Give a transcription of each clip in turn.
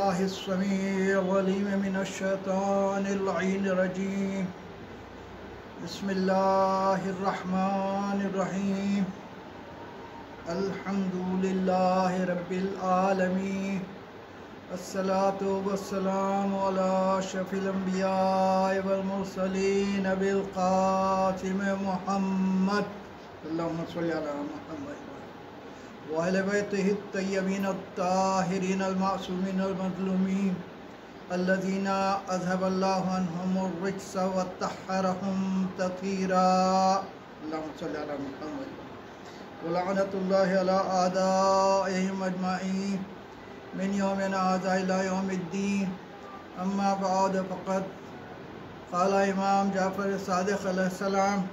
بالله السميع العليم من الشيطان اللعين الرجيم. بسم الله الرحمن الرحيم. الحمد لله رب العالمين. الصلاة والسلام على أشرف الأنبياء والمرسلين بالقاسم محمد. اللهم صل على محمد وعلى بيته الطيبين الطاهرين المعصومين المظلومين الذين أذهب الله عنهم الرجس وطهرهم تطهيرا. اللهم صل على محمد ولعنة الله على أعدائهم أجمعين من يومنا هذا إلى يوم الدين. أما بعد فقد قال إمام جعفر الصادق عليه السلام: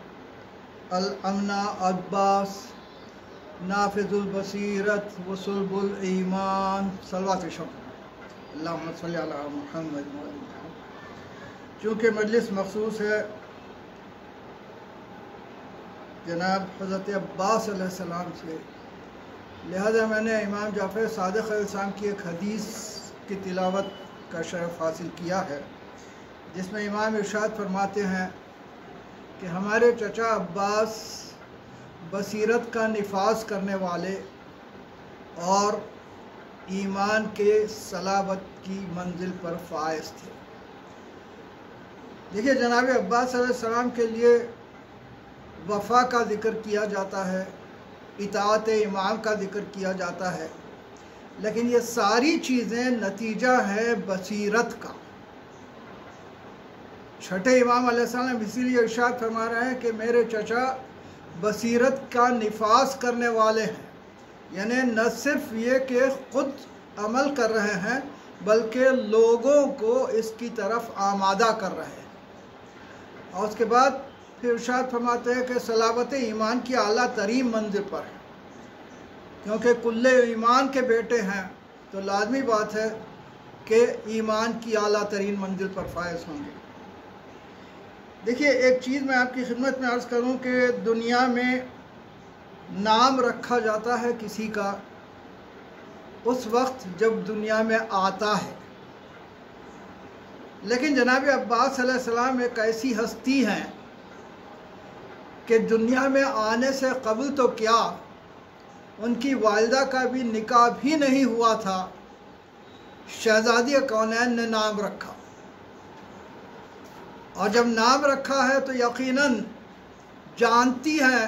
الأمن عباس نافذ البصیرت وصلب الایمان. صلوات شکر. اللہم صلی علی محمد. چونکہ مجلس مخصوص ہے جناب حضرت عباس علیہ السلام سے، لہذا میں نے امام جعفر صادق علیہ السلام کی ایک حدیث کی تلاوت کا شرف حاصل کیا ہے، جس میں امام ارشاد فرماتے ہیں کہ ہمارے چچا عباس بصیرت کا نفاذ کرنے والے اور ایمان کے صلابت کی منزل پر فائز تھے. دیکھیے، جناب عباس علیہ السلام کے لیے وفا کا ذکر کیا جاتا ہے، اطاعت امام کا ذکر کیا جاتا ہے، لیکن یہ ساری چیزیں نتیجہ ہے بصیرت کا. چھٹے امام علیہ السلام اسی لیے ارشاد فرما رہے ہیں کہ میرے چچا بصیرت کا نفاذ کرنے والے ہیں، یعنی نہ صرف یہ کہ خود عمل کر رہے ہیں بلکہ لوگوں کو اس کی طرف آمادہ کر رہے ہیں. اور اس کے بعد پھر ارشاد فرماتے ہیں کہ صلابت ایمان کی اعلیٰ ترین منزل پر ہے، کیونکہ کل ایمان کے بیٹے ہیں تو لازمی بات ہے کہ ایمان کی اعلیٰ ترین منزل پر فائز ہوں گے. دیکھیے، ایک چیز میں آپ کی خدمت میں عرض کروں کہ دنیا میں نام رکھا جاتا ہے کسی کا اس وقت جب دنیا میں آتا ہے، لیکن جناب عباس علیہ السلام ایک ایسی ہستی ہیں کہ دنیا میں آنے سے قبل تو کیا، ان کی والدہ کا بھی نکاح بھی نہیں ہوا تھا، شہزادی کونین نے نام رکھا. اور جب نام رکھا ہے تو یقیناً جانتی ہیں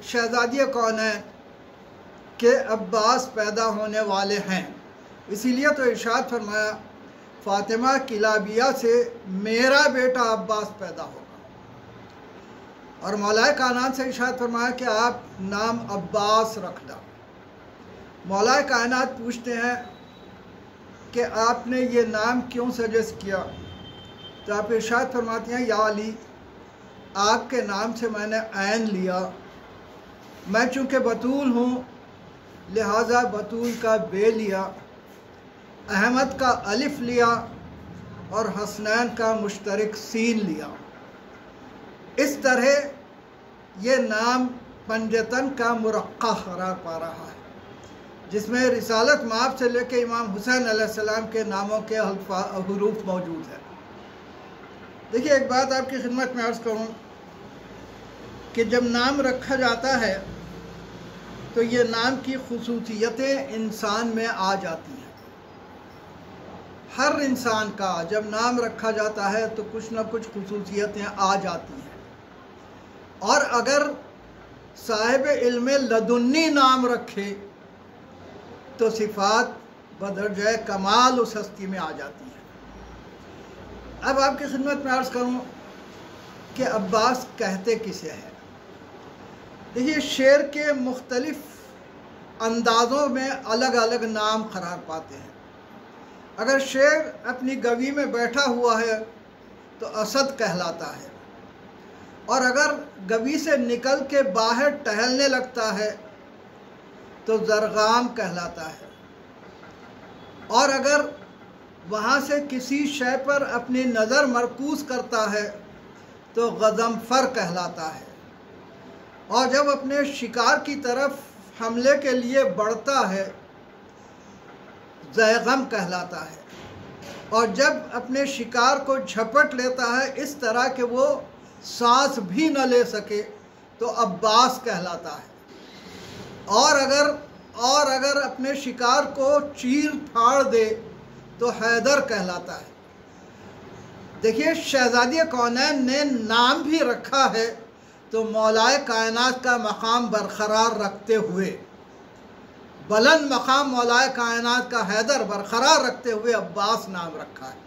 شہزادی کونین کہ عباس پیدا ہونے والے ہیں. اسی لیے تو ارشاد فرمایا فاطمہ کلابیہ سے میرا بیٹا عباس پیدا ہوگا. اور مولا کائنات سے ارشاد فرمایا کہ آپ نام عباس رکھنا. مولا کائنات پوچھتے ہیں کہ آپ نے یہ نام کیوں سجیسٹ کیا؟ تو آپ ارشاد فرماتی ہیں یا علی، آپ کے نام سے میں نے عین لیا. میں چونکہ بطول ہوں لہٰذا بطول کا بے لیا، احمد کا الف لیا اور حسنین کا مشترک سین لیا. اس طرح یہ نام پنجتن کا مرقع قرار پا رہا ہے، جس میں رسالت مآب سے لے کے امام حسین علیہ السلام کے ناموں کے حروف موجود ہیں. دیکھیے، ایک بات آپ کی خدمت میں عرض کروں کہ جب نام رکھا جاتا ہے تو یہ نام کی خصوصیتیں انسان میں آ جاتی ہیں. ہر انسان کا جب نام رکھا جاتا ہے تو کچھ نہ کچھ خصوصیتیں آ جاتی ہیں، اور اگر صاحب علم لدنی نام رکھے تو صفات بدرجہ کمال اس ہستی میں آ جاتی ہیں. اب آپ کی خدمت میں عرض کروں کہ عباس کہتے کسے ہیں. دیکھیے، شعر کے مختلف اندازوں میں الگ الگ نام قرار پاتے ہیں. اگر شعر اپنی گوی میں بیٹھا ہوا ہے تو اسد کہلاتا ہے، اور اگر گوی سے نکل کے باہر ٹہلنے لگتا ہے تو زرغام کہلاتا ہے، اور اگر وہاں سے کسی شے پر اپنی نظر مرکوز کرتا ہے تو غضنفر کہلاتا ہے، اور جب اپنے شکار کی طرف حملے کے لیے بڑھتا ہے زیغم کہلاتا ہے. اور جب اپنے شکار کو جھپٹ لیتا ہے اس طرح کہ وہ سانس بھی نہ لے سکے تو عباس کہلاتا ہے، اور اگر اپنے شکار کو چیر پھاڑ دے تو حیدر کہلاتا ہے۔ دیکھیے شہزادی کونین نے نام بھی رکھا ہے تو مولائے کائنات کا مقام برقرار رکھتے ہوئے، بلند مقام مولائے کائنات کا حیدر برقرار رکھتے ہوئے عباس نام رکھا ہے۔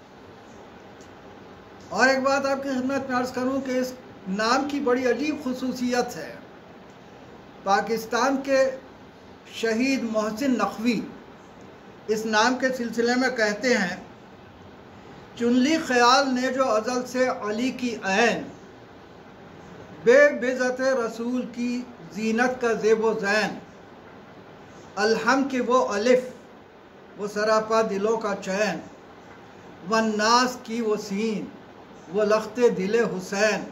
اور ایک بات آپ کی خدمت میں عرض کروں کہ اس نام کی بڑی عجیب خصوصیت ہے۔ پاکستان کے شہید محسن نقوی اس نام کے سلسلے میں کہتے ہیں، چن لی خیال نے جو ازل سے علی کی عین، بے بضعت رسول کی زینت کا زیب و زین، الحم کی وہ الف وہ سراپا دلوں کا چین، والناس کی وہ سین وہ لخت دل حسین،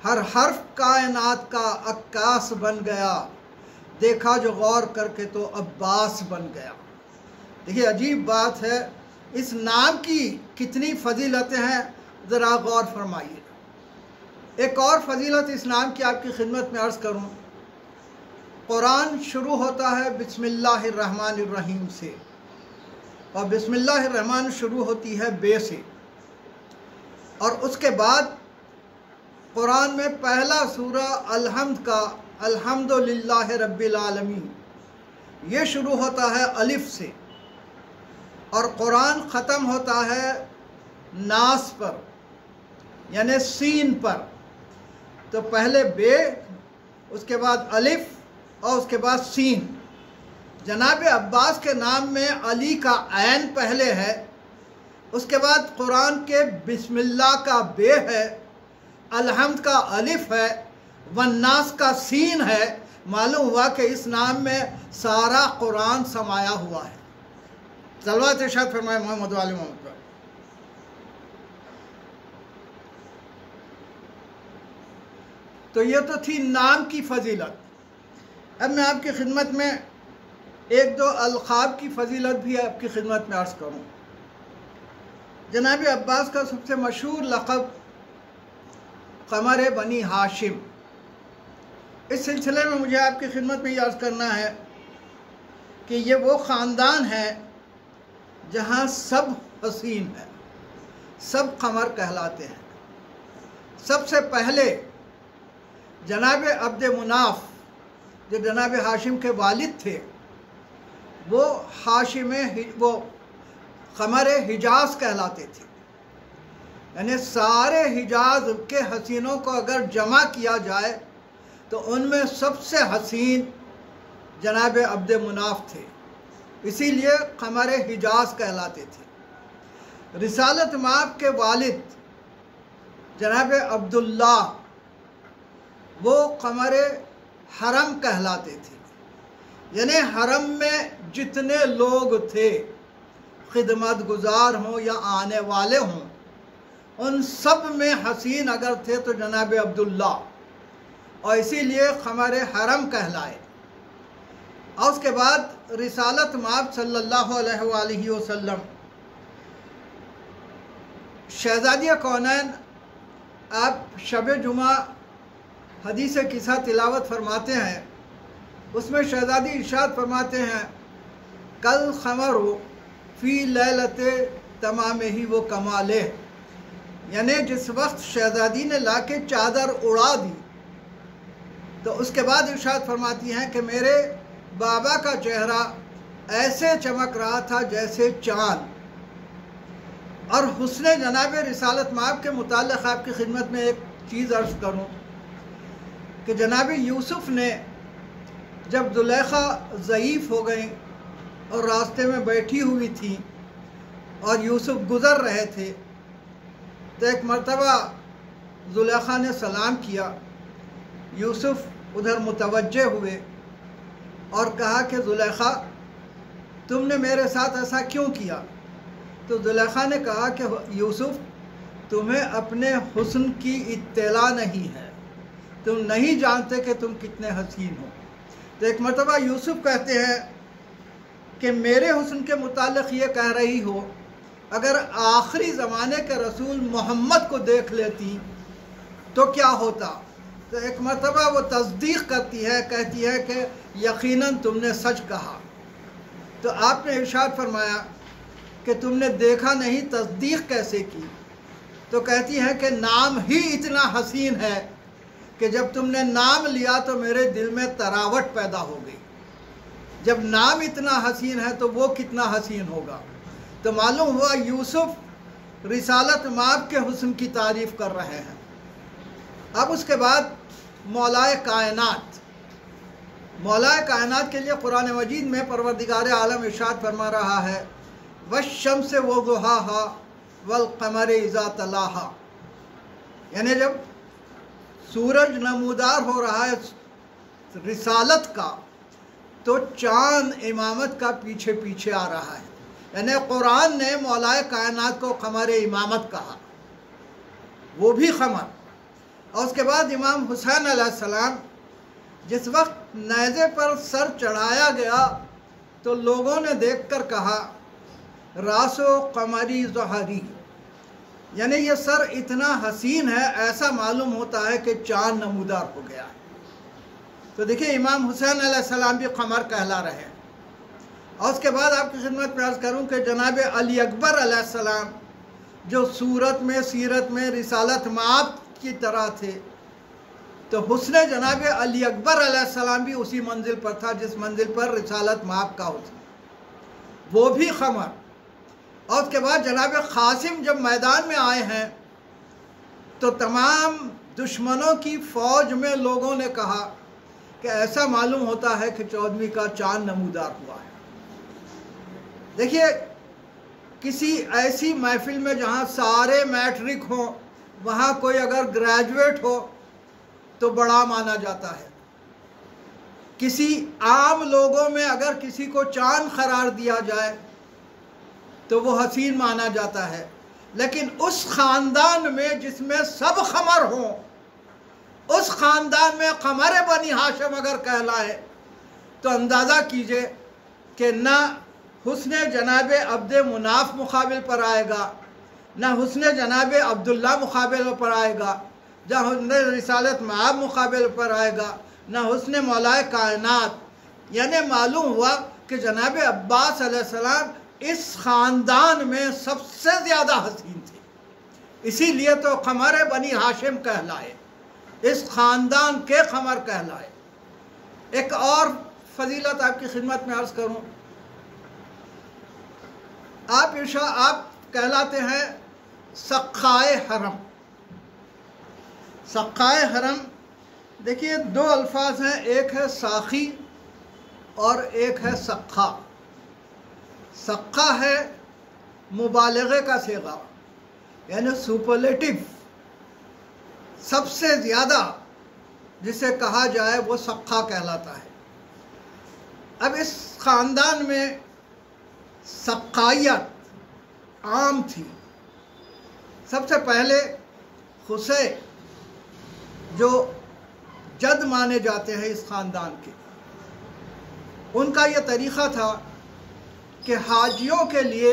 ہر حرف کائنات کا عکاس بن گیا، دیکھا جو غور کر کے تو عباس بن گیا۔ دیکھیے عجیب بات ہے، اس نام کی کتنی فضیلتیں ہیں، ذرا غور فرمائیے۔ ایک اور فضیلت اس نام کی آپ کی خدمت میں عرض کروں، قرآن شروع ہوتا ہے بسم اللہ الرحمن الرحیم سے، اور بسم اللہ الرحمن شروع ہوتی ہے بے سے، اور اس کے بعد قرآن میں پہلا سورہ الحمد کا الحمدللہ رب العالمین یہ شروع ہوتا ہے الف سے، اور قرآن ختم ہوتا ہے ناس پر یعنی سین پر۔ تو پہلے بے، اس کے بعد الف اور اس کے بعد سین۔ جناب عباس کے نام میں علی کا عین پہلے ہے، اس کے بعد قرآن کے بسم اللہ کا بے ہے، الحمد کا الف ہے، والناس کا سین ہے۔ معلوم ہوا کہ اس نام میں سارا قرآن سمایا ہوا ہے۔ صلوات ارشاد فرمائے محمد علی محمد پر۔ تو یہ تو تھی نام کی فضیلت۔ اب میں آپ کی خدمت میں ایک دو القاب کی فضیلت بھی آپ کی خدمت میں عرض کروں۔ جناب عباس کا سب سے مشہور لقب قمر بنی ہاشم۔ اس سلسلے میں مجھے آپ کی خدمت میں یہ عرض کرنا ہے کہ یہ وہ خاندان ہے جہاں سب حسین ہیں، سب قمر کہلاتے ہیں۔ سب سے پہلے جناب عبد مناف جو جناب ہاشم کے والد تھے، وہ وہ قمر حجاز کہلاتے تھے، یعنی سارے حجاز کے حسینوں کو اگر جمع کیا جائے تو ان میں سب سے حسین جناب عبد مناف تھے، اسی لیے قمر حجاز کہلاتے تھے۔ رسالت مآب کے والد جناب عبداللہ وہ قمر حرم کہلاتے تھے، یعنی حرم میں جتنے لوگ تھے، خدمت گزار ہوں یا آنے والے ہوں، ان سب میں حسین اگر تھے تو جناب عبداللہ، اور اسی لیے قمر حرم کہلائے۔ اور اس کے بعد رسالت مآب صلی اللہ علیہ وآلہ وسلم، شہزادی کونین، آپ شب جمعہ حدیث قصہ تلاوت فرماتے ہیں، اس میں شہزادی ارشاد فرماتے ہیں، کل خمر فی لیلت تمام ہی وہ کمالے، یعنی جس وقت شہزادی نے لا کے چادر اڑا دی تو اس کے بعد ارشاد فرماتی ہیں کہ میرے بابا کا چہرہ ایسے چمک رہا تھا جیسے چاند۔ اور حسن جناب رسالت مآب کے متعلق آپ کی خدمت میں ایک چیز عرض کروں کہ جناب یوسف نے جب زلیخا ضعیف ہو گئیں اور راستے میں بیٹھی ہوئی تھی اور یوسف گزر رہے تھے، تو ایک مرتبہ زلیخا نے سلام کیا، یوسف ادھر متوجہ ہوئے اور کہا کہ زلیخا تم نے میرے ساتھ ایسا کیوں کیا؟ تو زلیخا نے کہا کہ یوسف تمہیں اپنے حسن کی اطلاع نہیں ہے، تم نہیں جانتے کہ تم کتنے حسین ہو۔ تو ایک مرتبہ یوسف کہتے ہیں کہ میرے حسن کے متعلق یہ کہہ رہی ہو، اگر آخری زمانے کے رسول محمد کو دیکھ لیتی تو کیا ہوتا؟ تو ایک مرتبہ وہ تصدیق کرتی ہے، کہتی ہے کہ یقیناً تم نے سچ کہا۔ تو آپ نے ارشاد فرمایا کہ تم نے دیکھا نہیں، تصدیق کیسے کی؟ تو کہتی ہے کہ نام ہی اتنا حسین ہے کہ جب تم نے نام لیا تو میرے دل میں تراوٹ پیدا ہو گئی۔ جب نام اتنا حسین ہے تو وہ کتنا حسین ہوگا۔ تو معلوم ہوا یوسف رسالت مآب کے حسن کی تعریف کر رہے ہیں۔ اب اس کے بعد مولائے کائنات، مولائے کائنات کے لیے قرآن مجید میں پروردگار عالم ارشاد فرما رہا ہے وَالشَّمْسِ وَضُحَاهَا وَالْقَمَرِ إِذَا تَلَاهَا، یعنی جب سورج نمودار ہو رہا ہے رسالت کا تو چاند امامت کا پیچھے پیچھے آ رہا ہے۔ یعنی قرآن نے مولائے کائنات کو قمر امامت کہا، وہ بھی قمر۔ اور اس کے بعد امام حسین علیہ السلام جس وقت نیزے پر سر چڑھایا گیا تو لوگوں نے دیکھ کر کہا راسو قمری ظہری، یعنی یہ سر اتنا حسین ہے، ایسا معلوم ہوتا ہے کہ چاند نمودار ہو گیا ہے۔ تو دیکھیں امام حسین علیہ السلام بھی قمر کہلا رہے ہیں۔ اور اس کے بعد آپ کی خدمت میں عرض کروں کہ جناب علی اکبر علیہ السلام جو صورت میں سیرت میں رسالت مآب کی طرح تھے، تو حسن جناب علی اکبر علیہ السلام بھی اسی منزل پر تھا جس منزل پر رسالت مآب کا حسن، وہ بھی قمر۔ اور اس کے بعد جناب قاسم جب میدان میں آئے ہیں تو تمام دشمنوں کی فوج میں لوگوں نے کہا کہ ایسا معلوم ہوتا ہے کہ 14ویں کا چاند نمودار ہوا ہے۔ دیکھیے کسی ایسی محفل میں جہاں سارے میٹرک ہوں، وہاں کوئی اگر گریجویٹ ہو تو بڑا مانا جاتا ہے۔ کسی عام لوگوں میں اگر کسی کو چاند قرار دیا جائے تو وہ حسین مانا جاتا ہے، لیکن اس خاندان میں جس میں سب قمر ہوں، اس خاندان میں قمر بنی ہاشم اگر کہلائے تو اندازہ کیجئے کہ نہ حسن جناب عبد مناف مقابل پر آئے گا، نہ حسن جناب عبداللہ مقابل پر آئے گا، نہ حسن رسالت مآب مقابل پر آئے گا، نہ حسن مولائے کائنات۔ یعنی معلوم ہوا کہ جناب عباس علیہ السلام اس خاندان میں سب سے زیادہ حسین تھے، اسی لیے تو قمر بنی ہاشم کہلائے، اس خاندان کے قمر کہلائے۔ ایک اور فضیلت آپ کی خدمت میں عرض کروں، آپ کہلاتے ہیں سقائے حرم۔ سقائے حرم دیکھیے دو الفاظ ہیں، ایک ہے ساقی اور ایک ہے سقا۔ سقا ہے مبالغے کا صیغہ، یعنی سپرلیٹو، سب سے زیادہ جسے کہا جائے وہ سقا کہلاتا ہے۔ اب اس خاندان میں سقائیت عام تھی۔ سب سے پہلے خسے جو جد مانے جاتے ہیں اس خاندان کے، ان کا یہ طریقہ تھا کہ حاجیوں کے لیے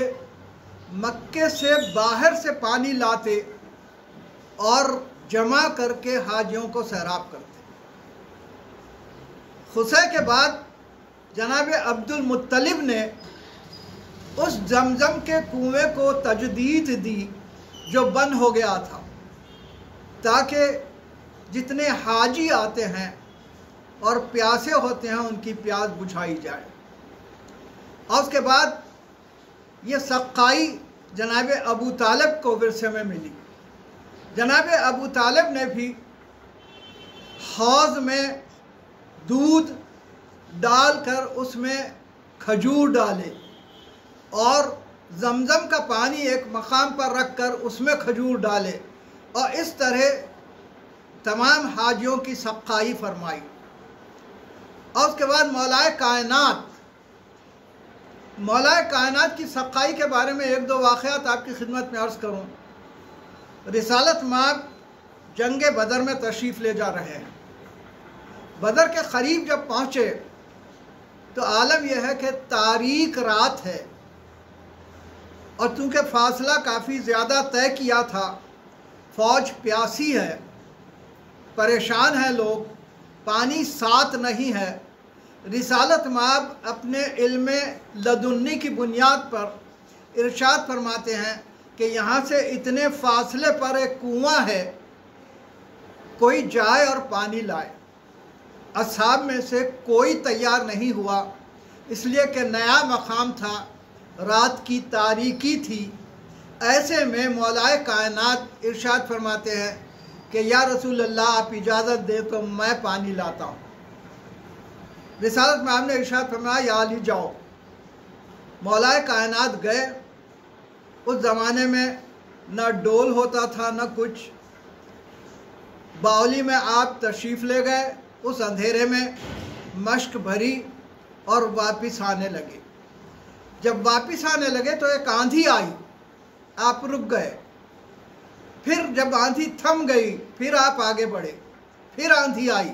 مکے سے باہر سے پانی لاتے اور جمع کر کے حاجیوں کو سیراب کرتے۔ خسے کے بعد جناب عبد المطلب نے اس زمزم کے کنویں کو تجدید دی جو بند ہو گیا تھا، تاکہ جتنے حاجی آتے ہیں اور پیاسے ہوتے ہیں ان کی پیاس بجھائی جائے۔ اور اس کے بعد یہ سقائی جناب ابو طالب کو ورثے میں ملی۔ جناب ابو طالب نے بھی حوض میں دودھ ڈال کر اس میں کھجور ڈالے اور زمزم کا پانی ایک مقام پر رکھ کر اس میں کھجور ڈالے، اور اس طرح تمام حاجیوں کی سقائی فرمائی۔ اور اس کے بعد مولائے کائنات کی سقائی کے بارے میں ایک دو واقعات آپ کی خدمت میں عرض کروں۔ رسالت مآب جنگ بدر میں تشریف لے جا رہے ہیں۔ بدر کے قریب جب پہنچے تو عالم یہ ہے کہ تاریک رات ہے، اور چونکہ فاصلہ کافی زیادہ طے کیا تھا، فوج پیاسی ہے، پریشان ہے لوگ، پانی ساتھ نہیں ہے، رسالت مآب اپنے علم لدنی کی بنیاد پر ارشاد فرماتے ہیں کہ یہاں سے اتنے فاصلے پر ایک کنواں ہے، کوئی جائے اور پانی لائے۔ اصحاب میں سے کوئی تیار نہیں ہوا، اس لیے کہ نیا مقام تھا، رات کی تاریکی تھی۔ ایسے میں مولا کائنات ارشاد فرماتے ہیں کہ یا رسول اللہ آپ اجازت دیں تو میں پانی لاتا ہوں۔ رسالت مآب نے ارشاد فرمایا یا علی جاؤ۔ مولا کائنات گئے۔ اس زمانے میں نہ ڈول ہوتا تھا نہ کچھ، باولی میں آپ تشریف لے گئے، اس اندھیرے میں مشق بھری اور واپس آنے لگے۔ جب واپس آنے لگے تو ایک آندھی آئی، آپ رک گئے۔ پھر جب آندھی تھم گئی پھر آپ آگے بڑھے، پھر آندھی آئی،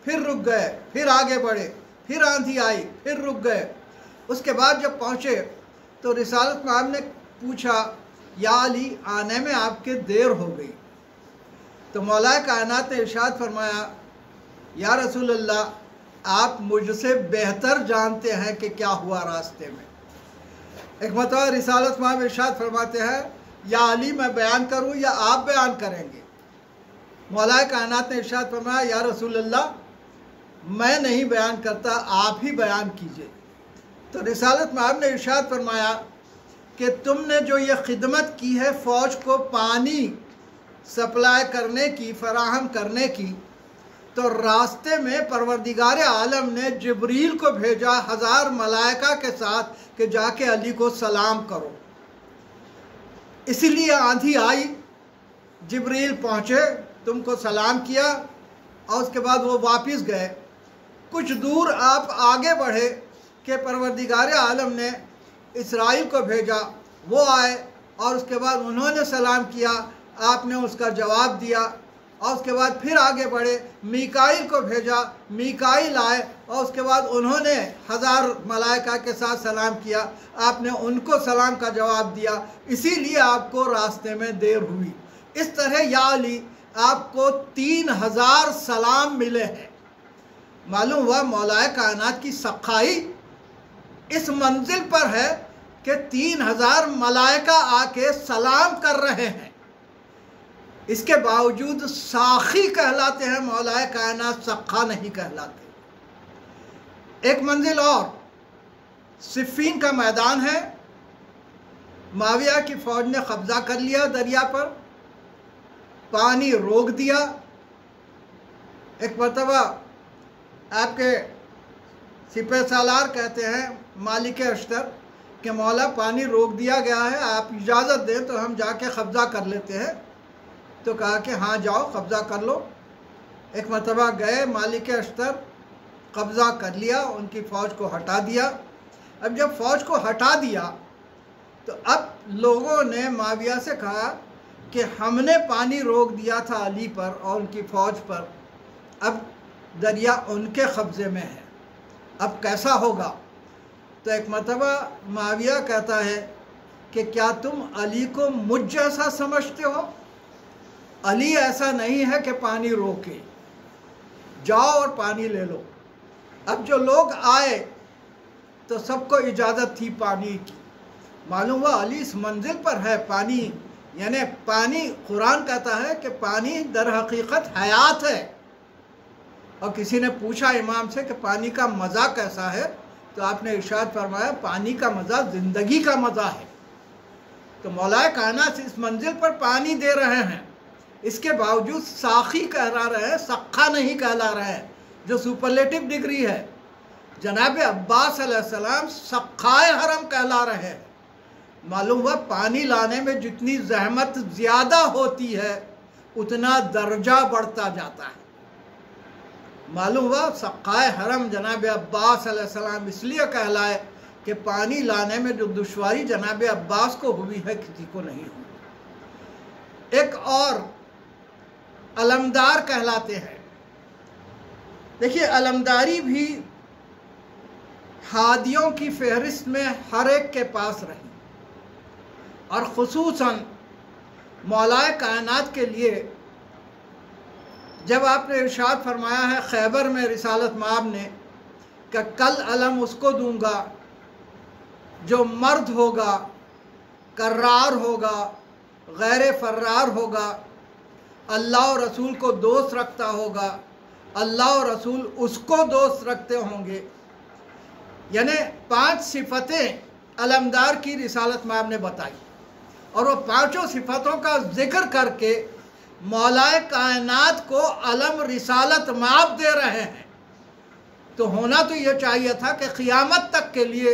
پھر رک گئے، پھر آگے بڑھے، پھر آندھی آئی، پھر رک گئے۔ اس کے بعد جب پہنچے تو رسالت مآب نے پوچھا یا علی آنے میں آپ کے دیر ہو گئی۔ تو مولا کائنات نے ارشاد فرمایا یا رسول اللہ آپ مجھ سے بہتر جانتے ہیں کہ کیا ہوا راستے میں۔ ایک مرتبہ رسالت مآب ارشاد فرماتے ہیں یا علی میں بیان کروں یا آپ بیان کریں گے؟ مولا کائنات نے ارشاد فرمایا یا رسول اللہ میں نہیں بیان کرتا، آپ ہی بیان کیجئے۔ تو رسالت مآب نے ارشاد فرمایا کہ تم نے جو یہ خدمت کی ہے فوج کو پانی سپلائی کرنے کی، فراہم کرنے کی، تو راستے میں پروردگار عالم نے جبریل کو بھیجا 1000 ملائکہ کے ساتھ کہ جا کے علی کو سلام کرو۔ اسی لیے آندھی آئی، جبریل پہنچے، تم کو سلام کیا اور اس کے بعد وہ واپس گئے۔ کچھ دور آپ آگے بڑھے کہ پروردگار عالم نے اسرائیل کو بھیجا، وہ آئے اور اس کے بعد انہوں نے سلام کیا، آپ نے اس کا جواب دیا، اور اس کے بعد پھر آگے بڑھے، میکائیل کو بھیجا، میکائیل آئے اور اس کے بعد انہوں نے 1000 ملائکہ کے ساتھ سلام کیا، آپ نے ان کو سلام کا جواب دیا، اسی لیے آپ کو راستے میں دیر ہوئی۔ اس طرح یا علی آپ کو 3000 سلام ملے ہیں۔ معلوم ہوا مولا کائنات کی سخائی اس منزل پر ہے کہ 3000 ملائکہ آ کے سلام کر رہے ہیں، اس کے باوجود ساخی کہلاتے ہیں، مولا کائنات سخا نہیں کہلاتے۔ ایک منزل اور صفین کا میدان ہے، معاویہ کی فوج نے قبضہ کر لیا دریا پر، پانی روک دیا۔ ایک مرتبہ آپ کے سپہ سالار کہتے ہیں مالک اشتر کہ مولا پانی روک دیا گیا ہے، آپ اجازت دیں تو ہم جا کے قبضہ کر لیتے ہیں۔ تو کہا کہ ہاں جاؤ قبضہ کر لو۔ ایک مرتبہ گئے، مالک اشتر قبضہ کر لیا، ان کی فوج کو ہٹا دیا۔ اب جب فوج کو ہٹا دیا تو اب لوگوں نے معاویہ سے کہا کہ ہم نے پانی روک دیا تھا علی پر اور ان کی فوج پر، اب دریا ان کے قبضے میں ہے، اب کیسا ہوگا؟ تو ایک مرتبہ معاویہ کہتا ہے کہ کیا تم علی کو مجھ جیسا سمجھتے ہو؟ علی ایسا نہیں ہے کہ پانی روکے، جاؤ اور پانی لے لو۔ اب جو لوگ آئے تو سب کو اجازت تھی پانی کی، معلوم ہوا علی اس منزل پر ہے۔ پانی یعنی پانی، قرآن کہتا ہے کہ پانی در حقیقت حیات ہے۔ اور کسی نے پوچھا امام سے کہ پانی کا مزہ کیسا ہے، تو آپ نے ارشاد فرمایا پانی کا مزہ زندگی کا مزہ ہے۔ تو مولا کائنات اس منزل پر پانی دے رہے ہیں، اس کے باوجود ساخی کہلا رہے ہیں، سخا نہیں کہلا رہے ہیں، جو سپرلیٹو ڈگری ہے۔ جناب عباس علیہ السلام سخائے حرم کہلا رہے ہیں۔ معلوم ہوا پانی لانے میں جتنی زحمت زیادہ ہوتی ہے اتنا درجہ بڑھتا جاتا ہے۔ معلوم ہوا سخائے حرم جناب عباس علیہ السلام اس لیے کہلائے کہ پانی لانے میں جو دشواری جناب عباس کو ہوئی ہے کسی کو نہیں ہوئی۔ ایک اور علمدار کہلاتے ہیں۔ دیکھیے علمداری بھی ہادیوں کی فہرست میں ہر ایک کے پاس رہی۔ اور خصوصاً مولائے کائنات کے لیے جب آپ نے ارشاد فرمایا ہے خیبر میں رسالت مآب نے کہ کل علم اس کو دوں گا جو مرد ہوگا، کرار ہوگا، غیر فرار ہوگا، اللہ و رسول کو دوست رکھتا ہوگا، اللہ و رسول اس کو دوست رکھتے ہوں گے۔ یعنی 5 صفتیں علمدار کی رسالت مآب نے بتائی، اور وہ 5 صفتوں کا ذکر کر کے مولائے کائنات کو علم رسالت مآب دے رہے ہیں۔ تو ہونا تو یہ چاہیے تھا کہ قیامت تک کے لیے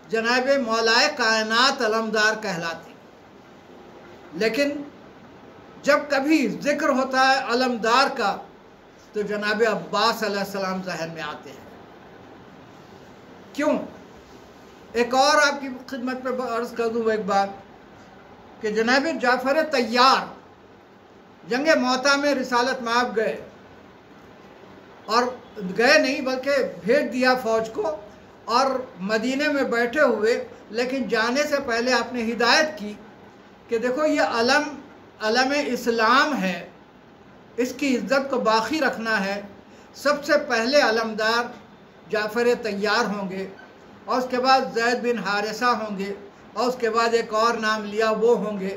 جناب مولائے کائنات علمدار کہلاتے، لیکن جب کبھی ذکر ہوتا ہے علمدار کا تو جناب عباس علیہ السلام ذہن میں آتے ہیں۔ کیوں؟ ایک اور آپ کی خدمت میں عرض کر دوں ایک بات کہ جناب جعفر طیار جنگ موتا میں رسالت مآب گئے، اور گئے نہیں بلکہ بھیج دیا فوج کو، اور مدینے میں بیٹھے ہوئے، لیکن جانے سے پہلے آپ نے ہدایت کی کہ دیکھو یہ علم اسلام ہے، اس کی عزت کو باقی رکھنا ہے۔ سب سے پہلے علمدار جعفر طیار ہوں گے، اور اس کے بعد زید بن حارثہ ہوں گے، اور اس کے بعد ایک اور نام لیا وہ ہوں گے،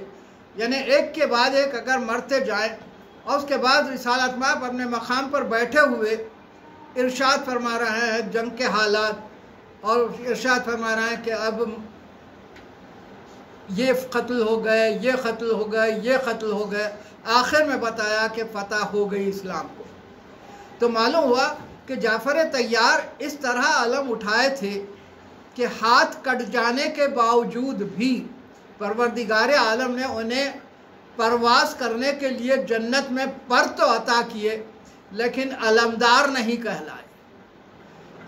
یعنی ایک کے بعد ایک اگر مرتے جائیں۔ اور اس کے بعد رسالت مآب اپنے مقام پر بیٹھے ہوئے ارشاد فرما رہے ہیں جنگ کے حالات، اور ارشاد فرما رہے ہیں کہ اب یہ قتل ہو گئے، یہ قتل ہو گئے، یہ قتل ہو گئے، آخر میں بتایا کہ فتح ہو گئی اسلام کو۔ تو معلوم ہوا کہ جعفر طیار اس طرح علم اٹھائے تھے کہ ہاتھ کٹ جانے کے باوجود بھی پروردگار عالم نے انہیں پرواز کرنے کے لیے جنت میں پر تو عطا کیے، لیکن علمدار نہیں کہلائے۔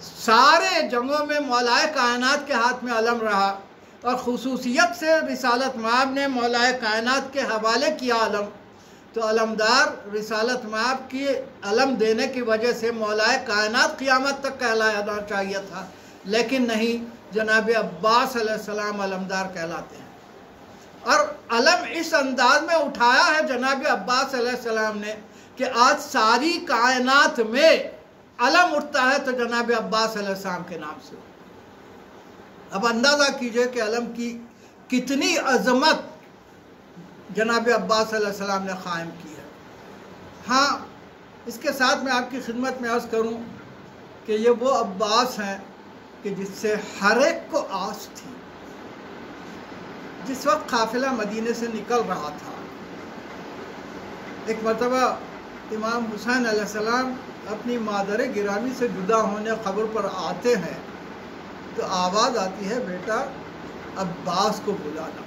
سارے جنگوں میں مولائے کائنات کے ہاتھ میں علم رہا، اور خصوصیت سے رسالت مآب نے مولائے کائنات کے حوالے کیا علم، تو علمدار رسالت مآب کی علم دینے کی وجہ سے مولائے کائنات قیامت تک کہلانا چاہیے تھا، لیکن نہیں، جناب عباس علیہ السلام علمدار کہلاتے ہیں۔ اور علم اس انداز میں اٹھایا ہے جناب عباس علیہ السلام نے کہ آج ساری کائنات میں علم اٹھتا ہے تو جناب عباس علیہ السلام کے نام سے۔ اب اندازہ کیجئے کہ علم کی کتنی عظمت جناب عباس علیہ السلام نے قائم کی ہے۔ ہاں، اس کے ساتھ میں آپ کی خدمت میں عرض کروں کہ یہ وہ عباس ہیں کہ جس سے ہر ایک کو آس تھی۔ جس وقت قافلہ مدینے سے نکل رہا تھا، ایک مرتبہ امام حسین علیہ السلام اپنی مادر گرامی سے جدا ہونے قبر پر آتے ہیں تو آواز آتی ہے، بیٹا عباس کو بلانا۔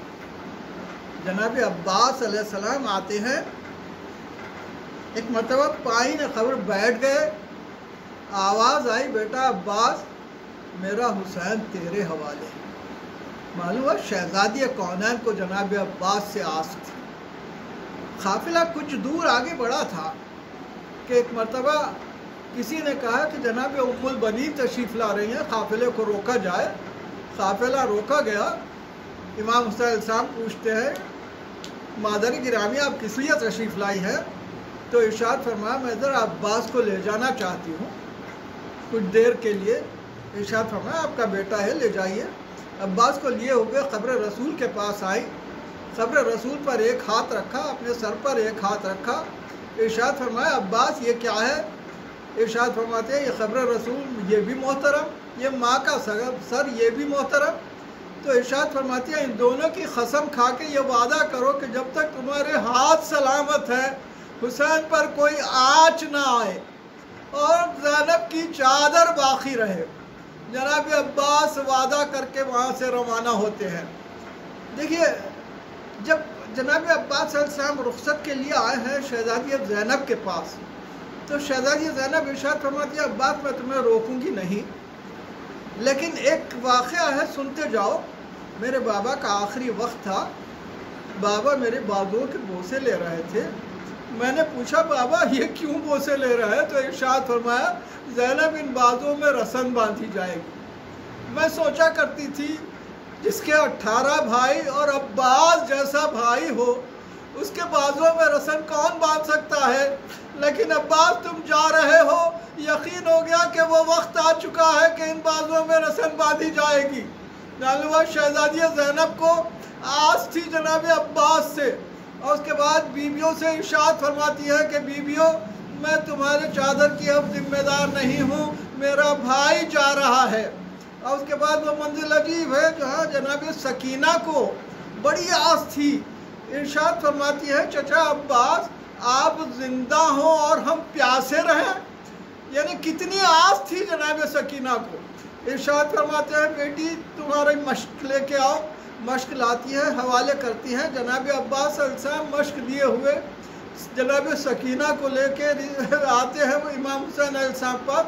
جناب عباس علیہ السلام آتے ہیں، ایک مرتبہ پائیں قبر بیٹھ گئے، آواز آئی، بیٹا عباس میرا حسین تیرے حوالے ہے۔ معلوم ہے شہزادی کونین کو جناب عباس سے آس تھی۔ قافلہ کچھ دور آگے بڑھا تھا کہ ایک مرتبہ کسی نے کہا کہ جناب ام البنین تشریف لا رہی ہیں، قافلے کو روکا جائے۔ قافلہ روکا گیا۔ امام حسین علیہ السلام پوچھتے ہیں، مادر گرامی آپ کس لیے تشریف لائی ہے؟ تو ارشاد فرمایا، میں ذرا عباس کو لے جانا چاہتی ہوں کچھ دیر کے لیے۔ ارشاد فرمایا، آپ کا بیٹا ہے، لے جائیے۔ عباس کو لیے ہوئے قبر رسول کے پاس آئی، قبر رسول پر ایک ہاتھ رکھا، اپنے سر پر ایک ہاتھ رکھا۔ ارشاد فرمایا، عباس یہ کیا ہے؟ ارشاد فرماتے ہیں، یہ قبر رسول یہ بھی محترم، یہ ماں کا سر یہ بھی محترم۔ تو ارشاد فرماتی ہیں، ان دونوں کی قسم کھا کے یہ وعدہ کرو کہ جب تک تمہارے ہاتھ سلامت ہے حسین پر کوئی آنچ نہ آئے اور زینب کی چادر باقی رہے۔ جناب عباس وعدہ کر کے وہاں سے روانہ ہوتے ہیں۔ دیکھیے، جب جناب عباس علیہ السلام رخصت کے لیے آئے ہیں شہزادی زینب کے پاس، تو شہزادی زینب ارشاد فرماتی ہے، عباس میں تمہیں روکوں گی نہیں، لیکن ایک واقعہ ہے، سنتے جاؤ۔ میرے بابا کا آخری وقت تھا، بابا میرے بازوؤں کے بوسے لے رہے تھے۔ میں نے پوچھا، بابا یہ کیوں بوسے لے رہا ہے؟ تو ارشاد فرمایا، زینب ان بازوؤں میں رسن باندھی جائے گی۔ میں سوچا کرتی تھی، جس کے 18 بھائی اور عباس جیسا بھائی ہو اس کے بازوں میں رسن کون باندھ سکتا ہے؟ لیکن عباس تم جا رہے ہو، یقین ہو گیا کہ وہ وقت آ چکا ہے کہ ان بازوں میں رسن باندھی جائے گی۔ نالوا شہزادی زینب کو آس تھی جناب عباس سے، اور اس کے بعد بیویوں سے ارشاد فرماتی ہے کہ بیویوں میں تمہارے چادر کی اب ذمہ دار نہیں ہوں، میرا بھائی جا رہا ہے۔ اور اس کے بعد وہ منزل عجیب ہے جہاں جناب سکینہ کو بڑی آس تھی، ارشاد فرماتی ہے چچا عباس آپ زندہ ہوں اور ہم پیاسے رہیں، یعنی کتنی آس تھی جناب سکینہ کو۔ ارشاد فرماتے ہیں بیٹی تمہاری مشق لے کے آؤ، مشق لاتی ہے، حوالے کرتی ہیں۔ جناب عباس علیہ السلام مشق لیے ہوئے جناب سکینہ کو لے کے آتے ہیں وہ امام حسین علیہ السلام پر۔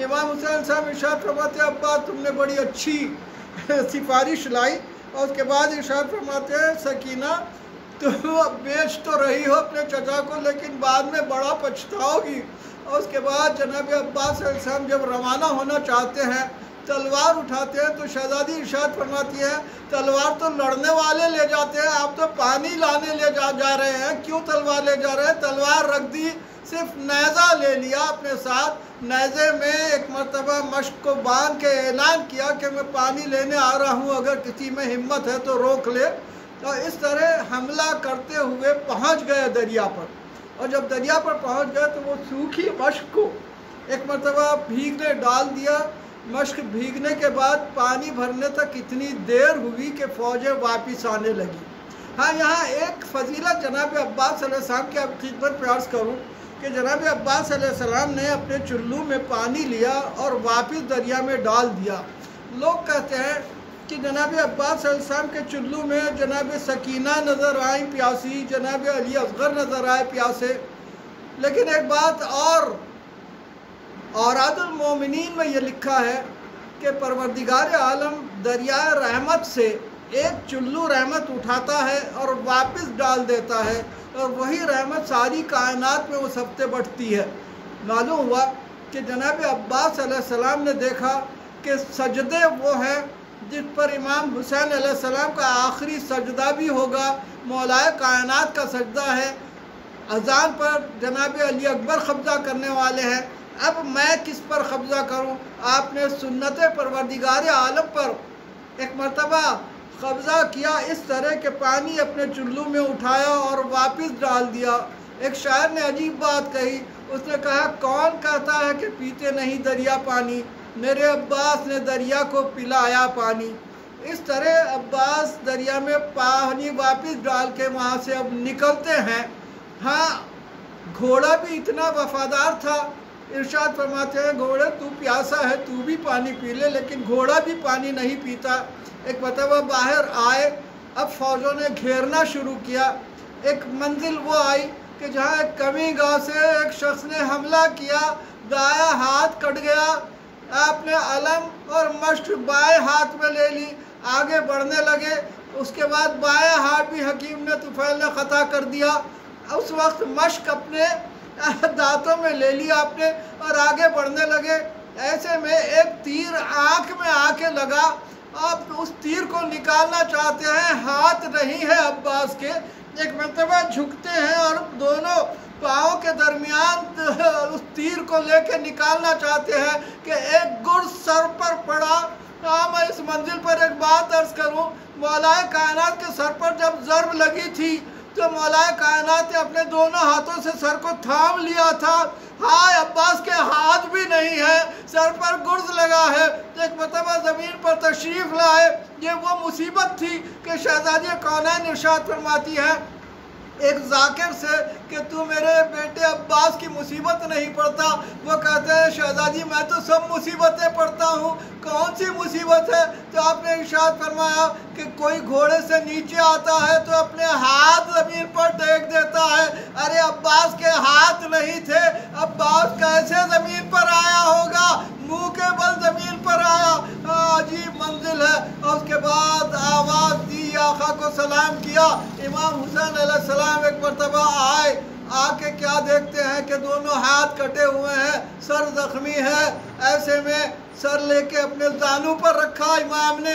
امام حسین علیہ السلام ارشاد فرماتے ہیں عباس تم نے بڑی اچھی سفارش لائی، اور اس کے بعد ارشاد فرماتے ہیں سکینہ تم بیچ تو رہی ہو اپنے چچا کو لیکن بعد میں بڑا پچھتاؤ گی۔ اور اس کے بعد جناب عباس علیہ السلام جب روانہ ہونا چاہتے ہیں تلوار اٹھاتے ہیں تو شہزادی ارشاد فرماتی ہے تلوار تو لڑنے والے لے جاتے ہیں، آپ تو پانی لانے لے جا رہے ہیں، کیوں تلوار لے جا رہے ہیں؟ تلوار رکھ دی، صرف نیزہ لے لیا اپنے ساتھ، نیزے میں ایک مرتبہ مشق کو باندھ کے اعلان کیا کہ میں پانی لینے آ رہا ہوں، اگر کسی میں ہمت ہے تو روک لے۔ تو اس طرح حملہ کرتے ہوئے پہنچ گئے دریا پر، اور جب دریا پر پہنچ گئے تو وہ سوکھی مشق کو ایک مرتبہ بھیگنے ڈال دیا۔ مشق بھیگنے کے بعد پانی بھرنے تک اتنی دیر ہوئی کہ فوجیں واپس آنے لگی۔ ہاں یہاں ایک فضیلت جناب عباس علیہ السلام کی خدمت میں عرض کروں کہ جناب عباس علیہ السلام نے اپنے چلو میں پانی لیا اور واپس دریا میں ڈال دیا۔ لوگ کہتے ہیں کہ جناب عباس علیہ السلام کے چلو میں جناب سکینہ نظر آئیں پیاسی، جناب علی اصغر نظر آئے پیاسے، لیکن ایک بات اور اوراد المومنین میں یہ لکھا ہے کہ پروردگار عالم دریائے رحمت سے ایک چلو رحمت اٹھاتا ہے اور واپس ڈال دیتا ہے، اور وہی رحمت ساری کائنات میں اس ہفتے بڑھتی ہے۔ معلوم ہوا کہ جناب عباس علیہ السلام نے دیکھا کہ سجدے وہ ہیں جس پر امام حسین علیہ السلام کا آخری سجدہ بھی ہوگا، مولائے کائنات کا سجدہ ہے، اذان پر جناب علی اکبر قبضہ کرنے والے ہیں، اب میں کس پر قبضہ کروں؟ آپ نے سنت پروردگار عالم پر ایک مرتبہ قبضہ کیا، اس طرح کہ پانی اپنے چلو میں اٹھایا اور واپس ڈال دیا۔ ایک شاعر نے عجیب بات کہی، اس نے کہا کون کہتا ہے کہ پیتے نہیں دریا پانی، میرے عباس نے دریا کو پلایا پانی۔ اس طرح عباس دریا میں پانی واپس ڈال کے وہاں سے اب نکلتے ہیں۔ ہاں گھوڑا بھی اتنا وفادار تھا، ارشاد فرماتے ہیں گھوڑے تو پیاسا ہے تو بھی پانی پی لے، لیکن گھوڑا بھی پانی نہیں پیتا۔ ایک مرتبہ باہر آئے، اب فوجوں نے گھیرنا شروع کیا۔ ایک منزل وہ آئی کہ جہاں ایک کمی گاہ سے ایک شخص نے حملہ کیا، دایاں ہاتھ کٹ گیا، آپ نے علم اور مشق بائیں ہاتھ میں لے لی، آگے بڑھنے لگے، اس کے بعد بائیں ہاتھ بھی حکیم نے طفیل نے خطا کر دیا۔ اس وقت مشق اپنے دانتوں میں لے لی آپ نے اور آگے بڑھنے لگے۔ ایسے میں ایک تیر آنکھ میں آ کے لگا، آپ اس تیر کو نکالنا چاہتے ہیں، ہاتھ نہیں ہے عباس کے، ایک مرتبہ جھکتے ہیں اور دونوں پاؤں کے درمیان اس تیر کو لے کے نکالنا چاہتے ہیں کہ ایک گرز سر پر پڑا۔ میں اس منزل پر ایک بات عرض کروں، مولائے کائنات کے سر پر جب ضرب لگی تھی تو مولائے کائنات نے اپنے دونوں ہاتھوں سے سر کو تھام لیا تھا۔ ہائے عباس کے ہاتھ بھی نہیں ہے، سر پر گرز لگا ہے۔ ایک مرتبہ زمین پر تشریف لائے، یہ وہ مصیبت تھی کہ شہزادی کونین ارشاد فرماتی ہے ایک ذاکر سے کہ تو میرے بیٹے عباس کی مصیبت نہیں پڑھتا۔ وہ کہتے ہیں شہزادی میں تو سب مصیبتیں پڑھتا ہوں، کون سی مصیبت ہے؟ تو آپ نے ارشاد فرمایا کہ کوئی گھوڑے سے نیچے آتا ہے تو اپنے ہاتھ زمین پر ٹیک دیتا ہے۔ ارے عباس کے ہاتھ نہیں تھے، عباس کیسے زمین پر آیا ہوگا؟ منہ کے بل زمین پر آیا۔ عجیب منزل ہے۔ اور اس کے بعد آواز دی، آقا کو سلام کیا۔ امام حسین علیہ السلام ایک مرتبہ آئے، آ کے کیا دیکھتے ہیں کہ دونوں ہاتھ کٹے ہوئے ہیں، سر زخمی ہے۔ ایسے میں سر لے کے اپنے زانوں پر رکھا امام نے،